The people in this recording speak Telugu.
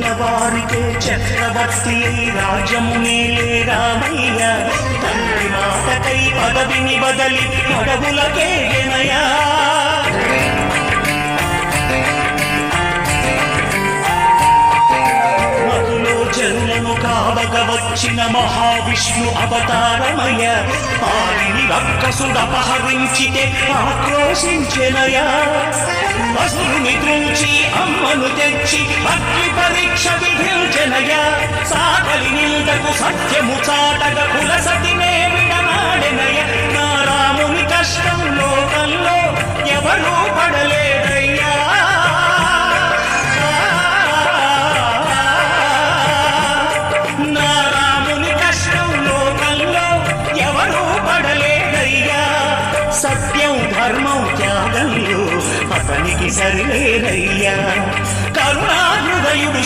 తెల్లవారితే చక్రవర్తి రాజ్యమునేలే రామయ్య తండ్రి మాటకై పదవిని బదలి అడవులకే గెనయా కావగవచ్చిన మహావిష్ణు అవతారమయ ఆరిని రక్కసుడపహరించితే ఆక్రోశించెనయా వసుని ద్రుంచి అమ్మను తెచ్చి అగ్ని పరీక్ష విధించెనయా సాగలి నిందకు సత్యము చాటగ కులసతినే విడనాడెనయ నా రాముని కష్టం లోకంలో ఎవరూ పడలేదయ్యా సత్యం ధర్మం త్యాగంలో అతనికి సరిలేరయ్యా కరుణాహృదయుడు